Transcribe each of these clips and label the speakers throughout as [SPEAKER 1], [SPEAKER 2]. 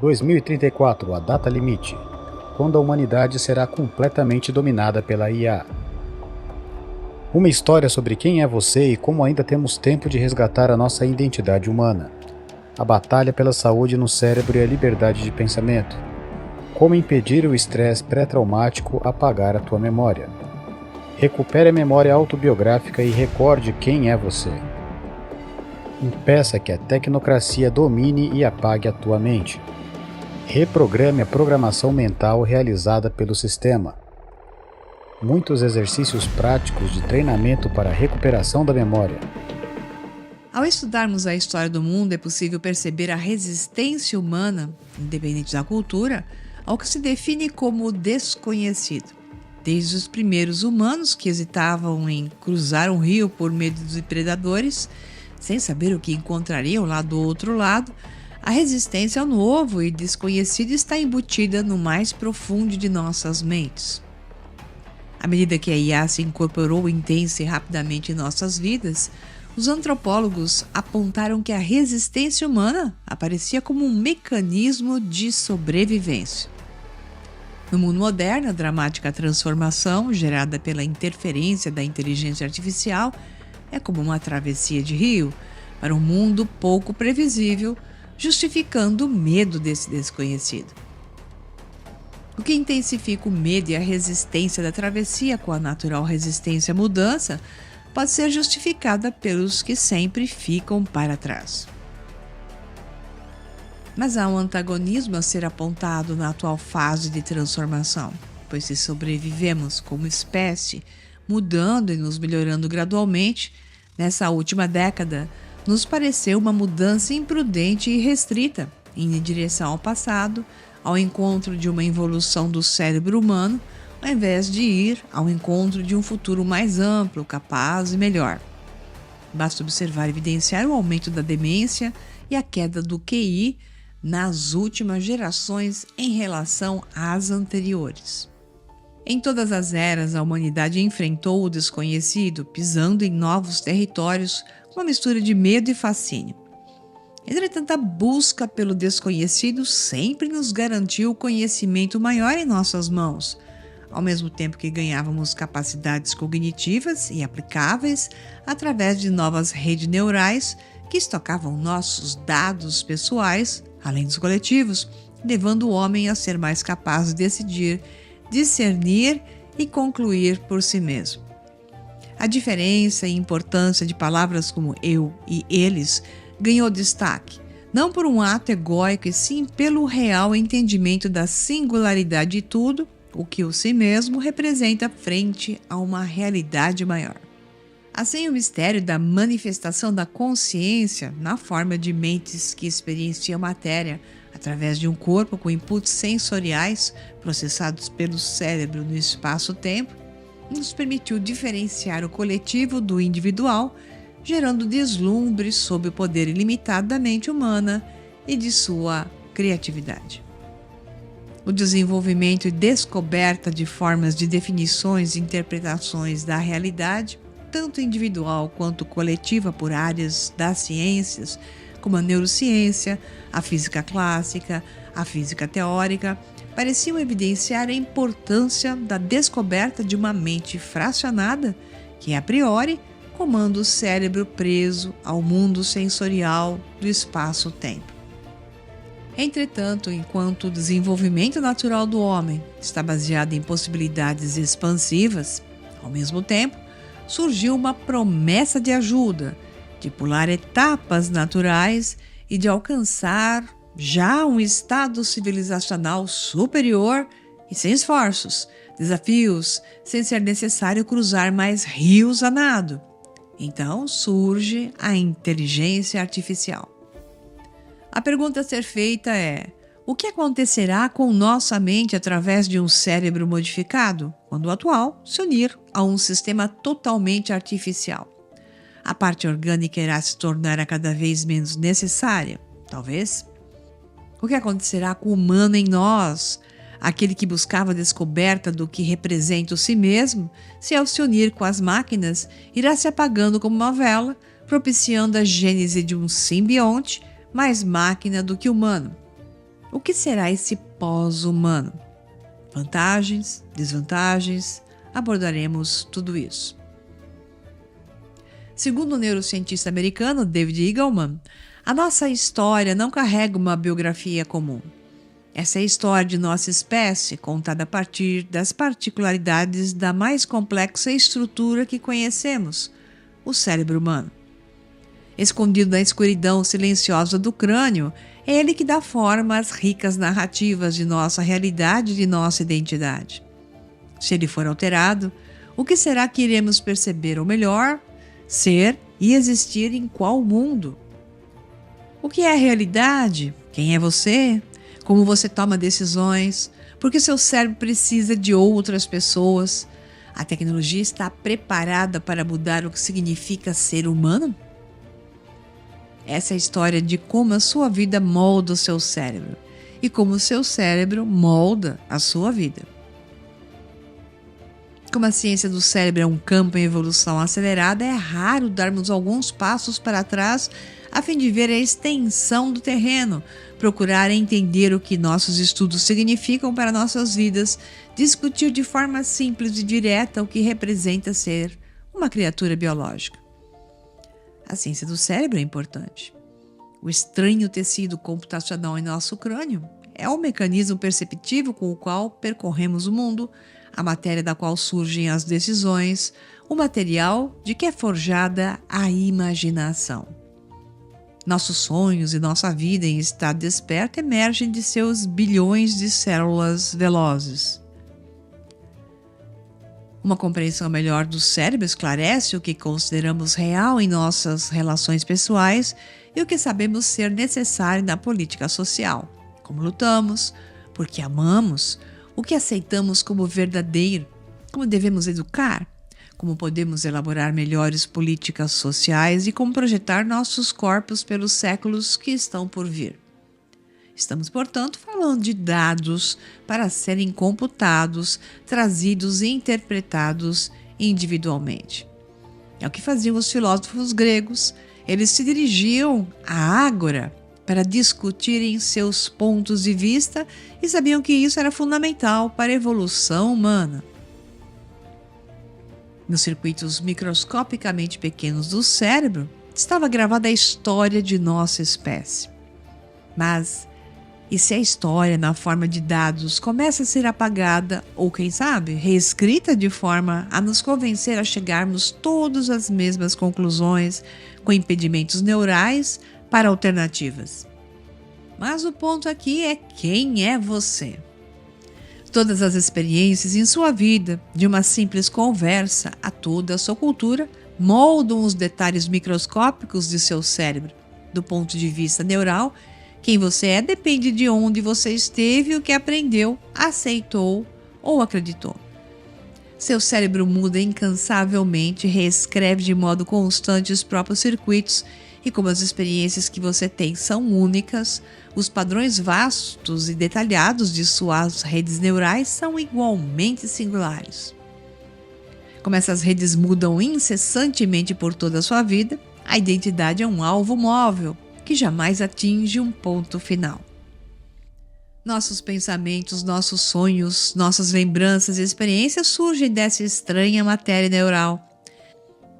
[SPEAKER 1] 2034, a data limite, quando a humanidade será completamente dominada pela IA. Uma história sobre quem é você e como ainda temos tempo de resgatar a nossa identidade humana. A batalha pela saúde no cérebro e a liberdade de pensamento. Como impedir o estresse pré-traumático apagar a tua memória. Recupere a memória autobiográfica e recorde quem é você. Impeça que a tecnocracia domine e apague a tua mente. Reprograme a programação mental realizada pelo sistema. Muitos exercícios práticos de treinamento para a recuperação da memória.
[SPEAKER 2] Ao estudarmos a história do mundo, é possível perceber a resistência humana, independente da cultura, ao que se define como desconhecido. Desde os primeiros humanos que hesitavam em cruzar um rio por medo dos predadores, sem saber o que encontrariam lá do outro lado, a resistência ao novo e desconhecido está embutida no mais profundo de nossas mentes. À medida que a IA se incorporou intensa e rapidamente em nossas vidas, os antropólogos apontaram que a resistência humana aparecia como um mecanismo de sobrevivência. No mundo moderno, a dramática transformação gerada pela interferência da inteligência artificial é como uma travessia de rio para um mundo pouco previsível, justificando o medo desse desconhecido. O que intensifica o medo e a resistência da travessia com a natural resistência à mudança pode ser justificada pelos que sempre ficam para trás. Mas há um antagonismo a ser apontado na atual fase de transformação, pois se sobrevivemos como espécie, mudando e nos melhorando gradualmente, nessa última década, nos pareceu uma mudança imprudente e restrita, indo em direção ao passado, ao encontro de uma evolução do cérebro humano, ao invés de ir ao encontro de um futuro mais amplo, capaz e melhor. Basta observar e evidenciar o aumento da demência e a queda do QI nas últimas gerações em relação às anteriores. Em todas as eras, a humanidade enfrentou o desconhecido, pisando em novos territórios com uma mistura de medo e fascínio. Entretanto, a busca pelo desconhecido sempre nos garantiu o conhecimento maior em nossas mãos, ao mesmo tempo que ganhávamos capacidades cognitivas e aplicáveis através de novas redes neurais que estocavam nossos dados pessoais, além dos coletivos, levando o homem a ser mais capaz de decidir, discernir e concluir por si mesmo. A diferença e importância de palavras como eu e eles ganhou destaque, não por um ato egóico e sim pelo real entendimento da singularidade de tudo, o que o si mesmo representa frente a uma realidade maior. Assim, o mistério da manifestação da consciência na forma de mentes que experienciam matéria através de um corpo com inputs sensoriais processados pelo cérebro no espaço-tempo, nos permitiu diferenciar o coletivo do individual, gerando deslumbre sobre o poder ilimitado da mente humana e de sua criatividade. O desenvolvimento e descoberta de formas de definições e interpretações da realidade, tanto individual quanto coletiva por áreas das ciências, como a neurociência, a física clássica, a física teórica, pareciam evidenciar a importância da descoberta de uma mente fracionada que, a priori, comanda o cérebro preso ao mundo sensorial do espaço-tempo. Entretanto, enquanto o desenvolvimento natural do homem está baseado em possibilidades expansivas, ao mesmo tempo, surgiu uma promessa de ajuda, de pular etapas naturais e de alcançar já um estado civilizacional superior e sem esforços, desafios, sem ser necessário cruzar mais rios a nado. Então surge a inteligência artificial. A pergunta a ser feita é: o que acontecerá com nossa mente através de um cérebro modificado, quando o atual se unir a um sistema totalmente artificial? A parte orgânica irá se tornar a cada vez menos necessária? Talvez. O que acontecerá com o humano em nós, aquele que buscava a descoberta do que representa o si mesmo, se ao se unir com as máquinas, irá se apagando como uma vela, propiciando a gênese de um simbionte mais máquina do que humano? O que será esse pós-humano? Vantagens, desvantagens, abordaremos tudo isso. Segundo o neurocientista americano David Eagleman, a nossa história não carrega uma biografia comum. Essa é a história de nossa espécie, contada a partir das particularidades da mais complexa estrutura que conhecemos, o cérebro humano. Escondido na escuridão silenciosa do crânio, é ele que dá forma às ricas narrativas de nossa realidade e de nossa identidade. Se ele for alterado, o que será que iremos perceber, ou melhor, ser e existir em qual mundo? O que é a realidade? Quem é você? Como você toma decisões? Porque seu cérebro precisa de outras pessoas? A tecnologia está preparada para mudar o que significa ser humano? Essa é a história de como a sua vida molda o seu cérebro e como o seu cérebro molda a sua vida. Como a ciência do cérebro é um campo em evolução acelerada, é raro darmos alguns passos para trás a fim de ver a extensão do terreno, procurar entender o que nossos estudos significam para nossas vidas, discutir de forma simples e direta o que representa ser uma criatura biológica. A ciência do cérebro é importante. O estranho tecido computacional em nosso crânio é o mecanismo perceptivo com o qual percorremos o mundo, a matéria da qual surgem as decisões, o material de que é forjada a imaginação. Nossos sonhos e nossa vida em estado desperto emergem de seus bilhões de células velozes. Uma compreensão melhor do cérebro esclarece o que consideramos real em nossas relações pessoais e o que sabemos ser necessário na política social. Como lutamos, porque amamos, o que aceitamos como verdadeiro, como devemos educar, como podemos elaborar melhores políticas sociais e como projetar nossos corpos pelos séculos que estão por vir. Estamos, portanto, falando de dados para serem computados, trazidos e interpretados individualmente. É o que faziam os filósofos gregos. Eles se dirigiam à ágora para discutirem seus pontos de vista e sabiam que isso era fundamental para a evolução humana. Nos circuitos microscopicamente pequenos do cérebro estava gravada a história de nossa espécie. Mas e se a história, na forma de dados, começa a ser apagada ou, quem sabe, reescrita de forma a nos convencer a chegarmos todos às mesmas conclusões, com impedimentos neurais para alternativas? Mas o ponto aqui é quem é você. Todas as experiências em sua vida, de uma simples conversa a toda a sua cultura, moldam os detalhes microscópicos de seu cérebro. Do ponto de vista neural, quem você é depende de onde você esteve e o que aprendeu, aceitou ou acreditou. Seu cérebro muda incansavelmente, reescreve de modo constante os próprios circuitos e como as experiências que você tem são únicas, os padrões vastos e detalhados de suas redes neurais são igualmente singulares. Como essas redes mudam incessantemente por toda a sua vida, a identidade é um alvo móvel, que jamais atinge um ponto final. Nossos pensamentos, nossos sonhos, nossas lembranças e experiências surgem dessa estranha matéria neural.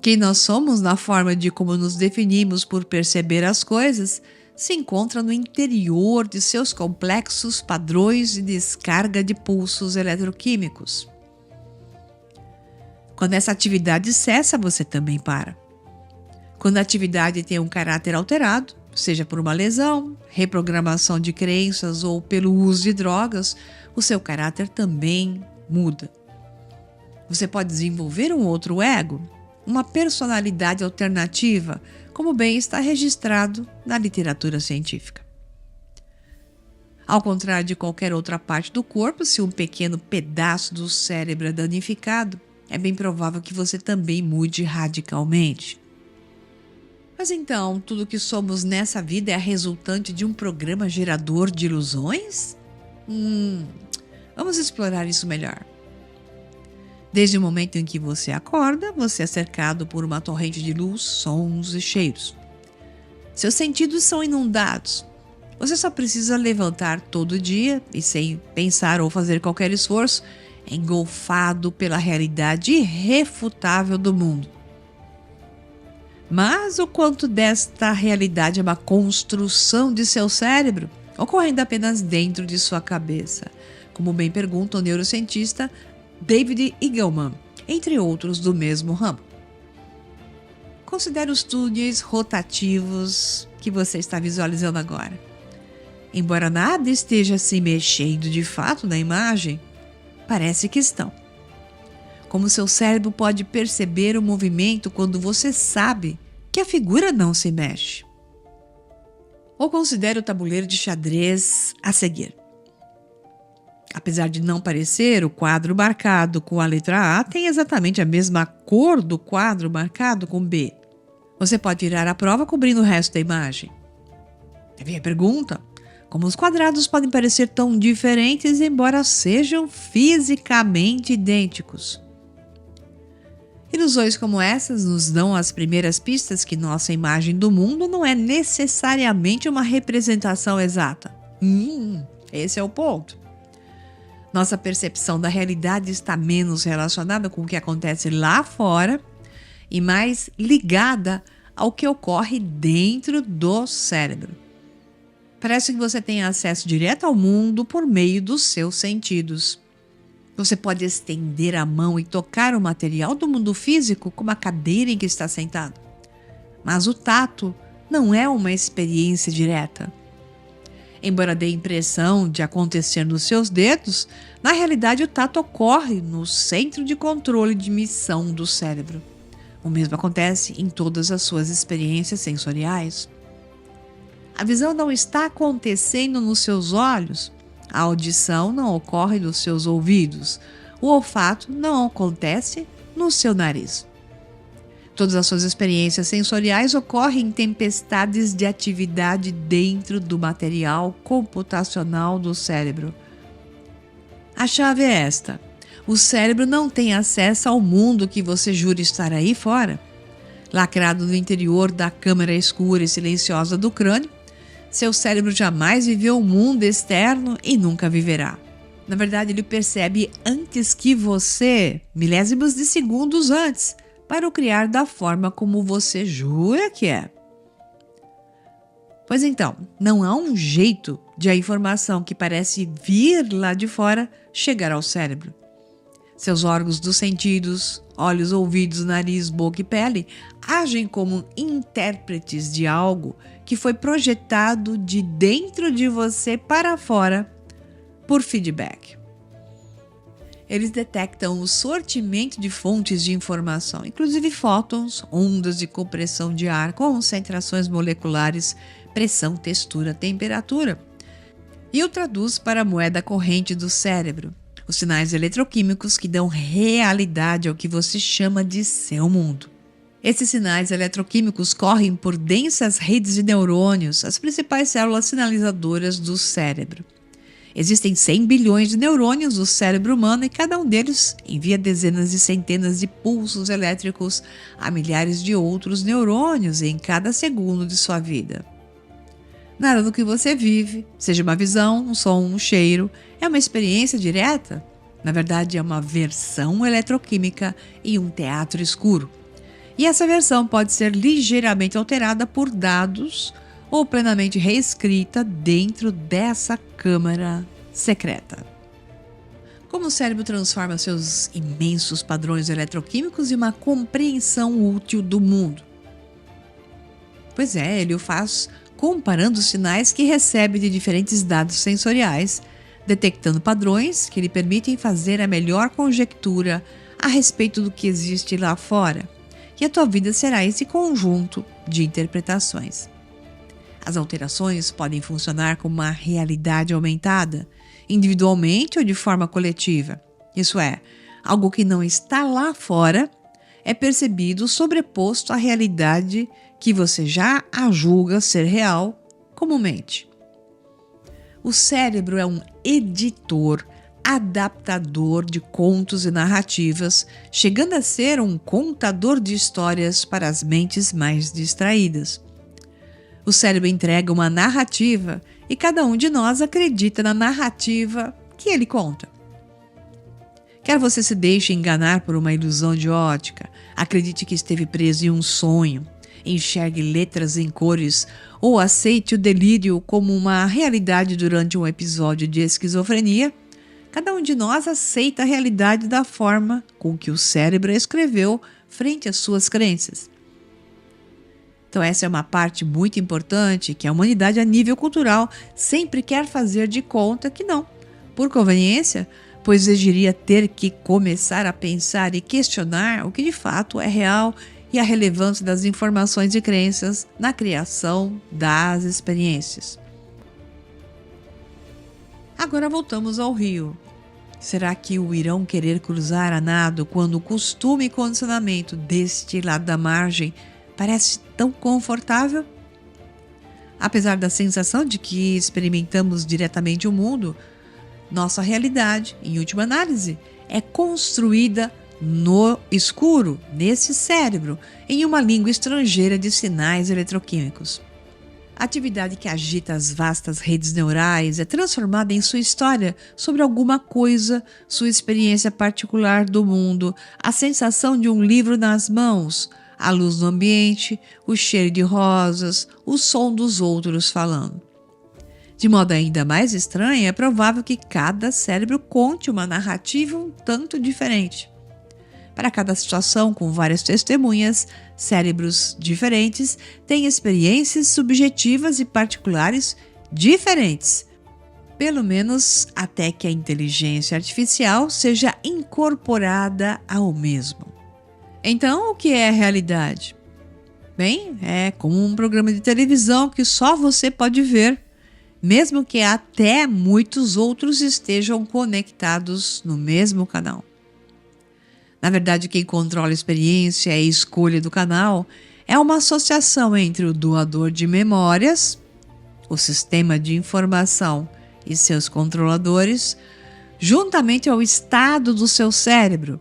[SPEAKER 2] Quem nós somos na forma de como nos definimos por perceber as coisas se encontra no interior de seus complexos padrões de descarga de pulsos eletroquímicos. Quando essa atividade cessa, você também para. Quando a atividade tem um caráter alterado, seja por uma lesão, reprogramação de crenças ou pelo uso de drogas, o seu caráter também muda. Você pode desenvolver um outro ego, uma personalidade alternativa, como bem está registrado na literatura científica. Ao contrário de qualquer outra parte do corpo, se um pequeno pedaço do cérebro é danificado, é bem provável que você também mude radicalmente. Mas então, tudo o que somos nessa vida é a resultante de um programa gerador de ilusões? Vamos explorar isso melhor. Desde o momento em que você acorda, você é cercado por uma torrente de luz, sons e cheiros. Seus sentidos são inundados. Você só precisa levantar todo dia e, sem pensar ou fazer qualquer esforço, engolfado pela realidade irrefutável do mundo. Mas o quanto desta realidade é uma construção de seu cérebro, ocorrendo apenas dentro de sua cabeça, como bem pergunta o neurocientista David Eagleman, entre outros do mesmo ramo. Considere os túneis rotativos que você está visualizando agora. Embora nada esteja se mexendo de fato na imagem, parece que estão. Como seu cérebro pode perceber o movimento quando você sabe que a figura não se mexe? Ou considere o tabuleiro de xadrez a seguir. Apesar de não parecer, o quadro marcado com a letra A tem exatamente a mesma cor do quadro marcado com B. Você pode virar a prova cobrindo o resto da imagem. Vem a pergunta: como os quadrados podem parecer tão diferentes, embora sejam fisicamente idênticos? Ilusões como essas nos dão as primeiras pistas que nossa imagem do mundo não é necessariamente uma representação exata. Esse é o ponto. Nossa percepção da realidade está menos relacionada com o que acontece lá fora e mais ligada ao que ocorre dentro do cérebro. Parece que você tem acesso direto ao mundo por meio dos seus sentidos. Você pode estender a mão e tocar o material do mundo físico como a cadeira em que está sentado. Mas o tato não é uma experiência direta. Embora dê a impressão de acontecer nos seus dedos, na realidade o tato ocorre no centro de controle de missão do cérebro. O mesmo acontece em todas as suas experiências sensoriais. A visão não está acontecendo nos seus olhos, a audição não ocorre nos seus ouvidos, o olfato não acontece no seu nariz. Todas as suas experiências sensoriais ocorrem em tempestades de atividade dentro do material computacional do cérebro. A chave é esta: o cérebro não tem acesso ao mundo que você jura estar aí fora. Lacrado no interior da câmara escura e silenciosa do crânio, seu cérebro jamais viveu o mundo externo e nunca viverá. Na verdade, ele percebe antes que você, milésimos de segundos antes, para o criar da forma como você jura que é. Pois então, não há um jeito de a informação que parece vir lá de fora chegar ao cérebro. Seus órgãos dos sentidos, olhos, ouvidos, nariz, boca e pele, agem como intérpretes de algo que foi projetado de dentro de você para fora por feedback. Eles detectam o sortimento de fontes de informação, inclusive fótons, ondas de compressão de ar, concentrações moleculares, pressão, textura, temperatura, e o traduz para a moeda corrente do cérebro, os sinais eletroquímicos que dão realidade ao que você chama de seu mundo. Esses sinais eletroquímicos correm por densas redes de neurônios, as principais células sinalizadoras do cérebro. Existem 100 bilhões de neurônios no cérebro humano e cada um deles envia dezenas e centenas de pulsos elétricos a milhares de outros neurônios em cada segundo de sua vida. Nada do que você vive, seja uma visão, um som, um cheiro, é uma experiência direta. Na verdade, é uma versão eletroquímica em um teatro escuro. E essa versão pode ser ligeiramente alterada por dados ou plenamente reescrita dentro dessa câmara secreta. Como o cérebro transforma seus imensos padrões eletroquímicos em uma compreensão útil do mundo? Pois é, ele o faz comparando os sinais que recebe de diferentes dados sensoriais, detectando padrões que lhe permitem fazer a melhor conjectura a respeito do que existe lá fora. E a tua vida será esse conjunto de interpretações. As alterações podem funcionar como uma realidade aumentada, individualmente ou de forma coletiva. Isso é, algo que não está lá fora é percebido sobreposto à realidade que você já a julga ser real comumente. O cérebro é um editor, adaptador de contos e narrativas, chegando a ser um contador de histórias para as mentes mais distraídas. O cérebro entrega uma narrativa e cada um de nós acredita na narrativa que ele conta. Quer você se deixe enganar por uma ilusão de ótica, acredite que esteve preso em um sonho, enxergue letras em cores ou aceite o delírio como uma realidade durante um episódio de esquizofrenia, cada um de nós aceita a realidade da forma com que o cérebro a escreveu frente às suas crenças. Então essa é uma parte muito importante que a humanidade a nível cultural sempre quer fazer de conta que não, por conveniência, pois exigiria ter que começar a pensar e questionar o que de fato é real e a relevância das informações e crenças na criação das experiências. Agora voltamos ao rio. Será que o irão querer cruzar a nado quando o costume e condicionamento deste lado da margem parece tão confortável? Apesar da sensação de que experimentamos diretamente o mundo, nossa realidade, em última análise, é construída no escuro, nesse cérebro, em uma língua estrangeira de sinais eletroquímicos. A atividade que agita as vastas redes neurais é transformada em sua história sobre alguma coisa, sua experiência particular do mundo, a sensação de um livro nas mãos, a luz do ambiente, o cheiro de rosas, o som dos outros falando. De modo ainda mais estranho, é provável que cada cérebro conte uma narrativa um tanto diferente. Para cada situação com várias testemunhas, cérebros diferentes têm experiências subjetivas e particulares diferentes, pelo menos até que a inteligência artificial seja incorporada ao mesmo. Então, o que é a realidade? Bem, é como um programa de televisão que só você pode ver, mesmo que até muitos outros estejam conectados no mesmo canal. Na verdade, quem controla a experiência e a escolha do canal é uma associação entre o doador de memórias, o sistema de informação e seus controladores, juntamente ao estado do seu cérebro,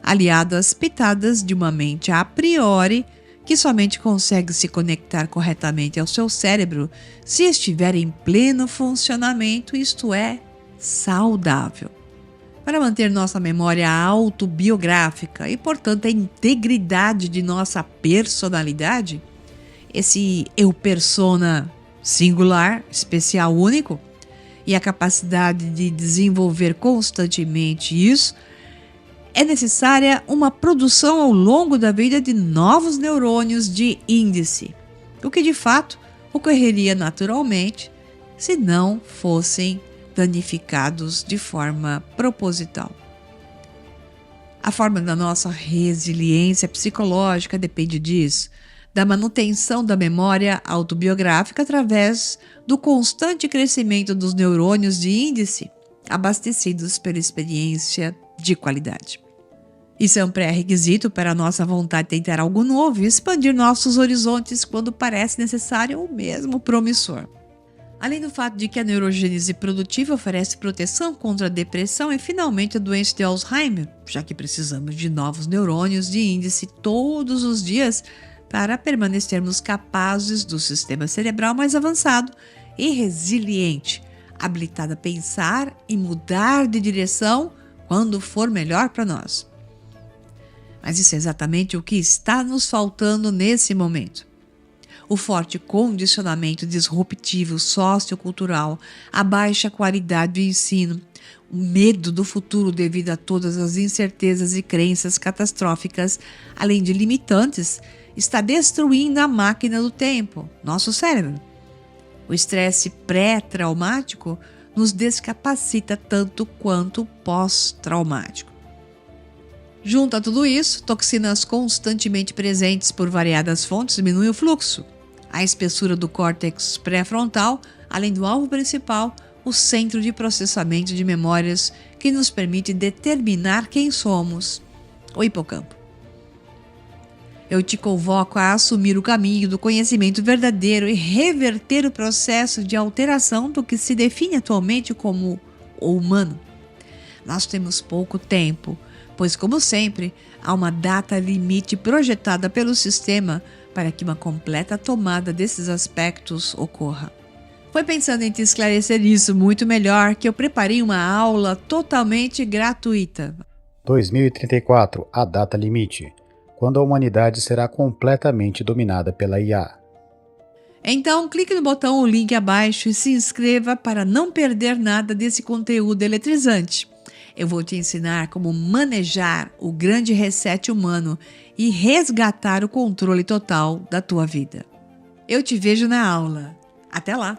[SPEAKER 2] aliado às pitadas de uma mente a priori que somente consegue se conectar corretamente ao seu cérebro se estiver em pleno funcionamento, isto é, saudável. Para manter nossa memória autobiográfica e, portanto, a integridade de nossa personalidade, esse eu persona singular, especial, único, e a capacidade de desenvolver constantemente isso, é necessária uma produção ao longo da vida de novos neurônios de índice, o que de fato ocorreria naturalmente se não fossem danificados de forma proposital. A forma da nossa resiliência psicológica depende disso, da manutenção da memória autobiográfica através do constante crescimento dos neurônios de índice, abastecidos pela experiência de qualidade. Isso é um pré-requisito para a nossa vontade de tentar algo novo e expandir nossos horizontes quando parece necessário ou mesmo promissor. Além do fato de que a neurogênese produtiva oferece proteção contra a depressão e finalmente a doença de Alzheimer, já que precisamos de novos neurônios de índice todos os dias para permanecermos capazes do sistema cerebral mais avançado e resiliente, habilitado a pensar e mudar de direção quando for melhor para nós. Mas isso é exatamente o que está nos faltando nesse momento. O forte condicionamento disruptivo sociocultural, a baixa qualidade do ensino, o medo do futuro devido a todas as incertezas e crenças catastróficas, além de limitantes, está destruindo a máquina do tempo, nosso cérebro. O estresse pré-traumático nos descapacita tanto quanto o pós-traumático. Junto a tudo isso, toxinas constantemente presentes por variadas fontes diminuem o fluxo, a espessura do córtex pré-frontal, além do alvo principal, o centro de processamento de memórias que nos permite determinar quem somos, o hipocampo. Eu te convoco a assumir o caminho do conhecimento verdadeiro e reverter o processo de alteração do que se define atualmente como o humano. Nós temos pouco tempo, pois, como sempre, há uma data limite projetada pelo sistema para que uma completa tomada desses aspectos ocorra. Foi pensando em te esclarecer isso muito melhor que eu preparei uma aula totalmente gratuita.
[SPEAKER 1] 2034, a data limite, quando a humanidade será completamente dominada pela IA.
[SPEAKER 2] Então, clique no botão ou link abaixo e se inscreva para não perder nada desse conteúdo eletrizante. Eu vou te ensinar como manejar o grande reset humano e resgatar o controle total da tua vida. Eu te vejo na aula. Até lá!